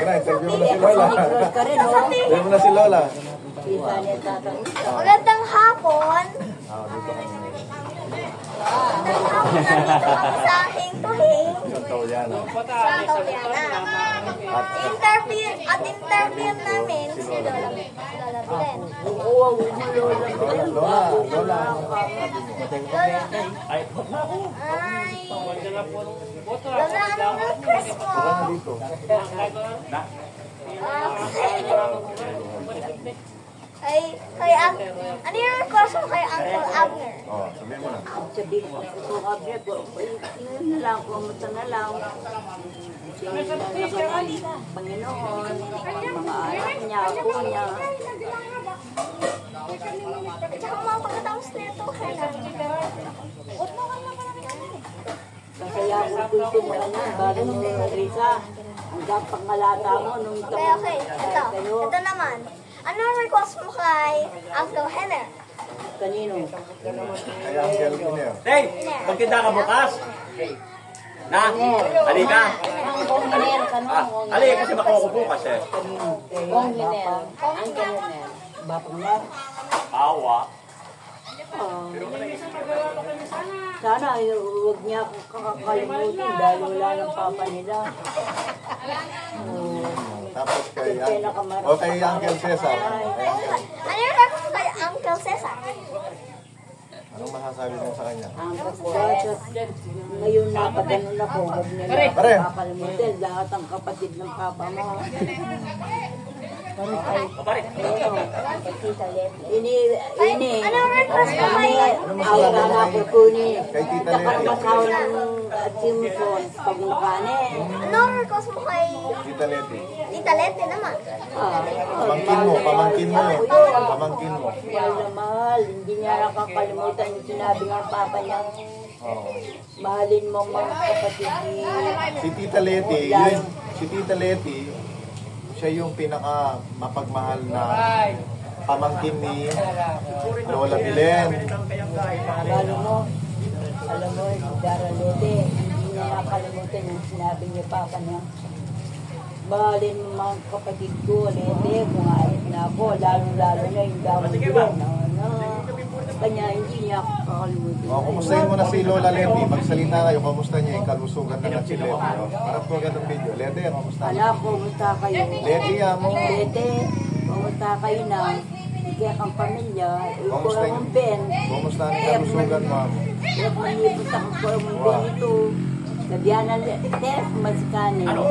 Sige na, interview mo na si Lola. Interview mo na si Lola. Magandang hapon. Dito kami. Sa Hing-to-Hing. Santoliana. Interview namin si Lola Bilen. Lola. Ay, Lola, anong request mo? Wala na dito. Ano yung request mo kay Uncle Abner? Sabihin mo na. Sabihin ko sa Abner ko, yun na lang, kumusta na lang. Panginoon, mga anak niya, ako niya. Tsaka mga pagkatapos na ito, Kaya ako gusto mo na yan, bago mo Risa, hanggang pangalata mo nung Okay. Ito naman. Anong request mo kay Uncle Henner? kanino. Kay Uncle Miner. Hey, magkita ka bukas. Na, halika. Halika kasi makuha ko bukas eh. Kong Liner, ang Liner. Bapang niya. Awa. Sana huwag niya akong kakakalimutin dahil wala ng papa nila. Tapos kay Uncle Cesar. Ano yung request mo kay Uncle Cesar? Anong masasabi mo sa kanya? Ang kapatid, ngayon napaganon ako, huwag niya na Pare. kakalimutin lahat ang kapatid ng papa mo. Anong request mo kay Awa na ako kunin. Kay Tita Leti. Kapakasaw ng Simpson, pag nakane. Anong request mo kay Tita Leti. Tita Leti naman? Pamangkin mo. Mahal na mahal, hindi niya nakakalimutan yung sinabi ng papa niya. Mahalin mo mga kapatid ni... Si Tita Leti, siya yung pinaka mapagmahal na pamangkin ni Lola Bilen. Alam mo, si Dara Lede, hindi niya nakakalimutan yung sinabi niya papa niya. Mahalin mo mga kapatid ko, Lede, kung ayos na ako, lalo-lalo na yung damang Bilen. Kanya hindi niya kakalimutan. Kumustahin mo na si Lola Leti. Magsalita kayo, kumusta niya yung kalusugan na ng si Leti. Harap ko ganun video. Leti, kumusta? Anak, kumusta kayo? Leti, mo. Lede, kumusta kayo na? Kaya kang pamilya, ikaw ang Ben. Kumusta ang kalusugan mo? Kaya manipot ako ko ang Ben ito. Sabihan na Tef, masikani. Ano?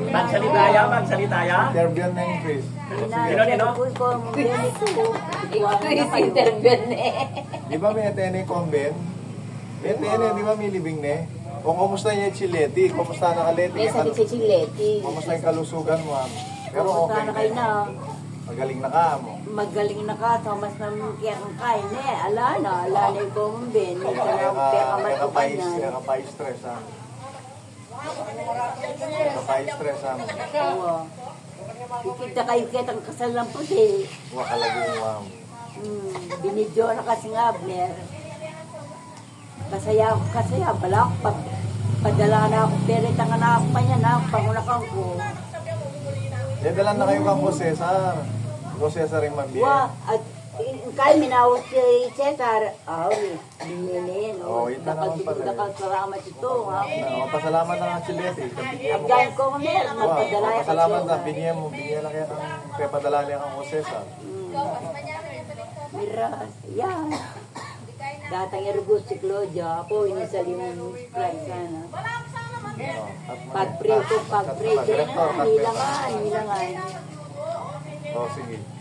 Magsalita ya? Interview na yung Chris. Kaya ko ang Ben ito. Chris interview na Di ba may etene kong Ben? May etene, di ba may libing ne? O kumusta niya si Leti? Kumusta na ka Leti? May sabi si Leti. Kumusta yung kalusugan mo? Pero Kumusta okay na kayo na? Magaling na ka mo. Magaling na ka, Thomas na kaya kang kain eh. Ala na ikaw ang Ben. Ito na ang peka matukan na. Kaya ka pa-stress ha. Kaya ka pa-stress ha. Oo. Ikita kayo kitang kasal ng puti. Huwag ka lagi mo. Binidyo na kasi nga, Abner. Kasaya, bala ako. Padala na ako, perita nga na ako pa niya na, pangunakan ko. Dala na kayo kang Cesar. Cesar yung mabiyay. At kaya minawag si Cesar, bininin. Ito na naman pala. Nakasalamat ito. Pasalamat na nga si Leti. Abdan ko kami, magpadala ka Pasalamat na, binigyan na kaya ng kaya padala niya kang Cesar. Mira, yan. Datang irugos si Claudia, ako inisalim yung Sprite sana. Pag-pray ko, hilangan. Sige.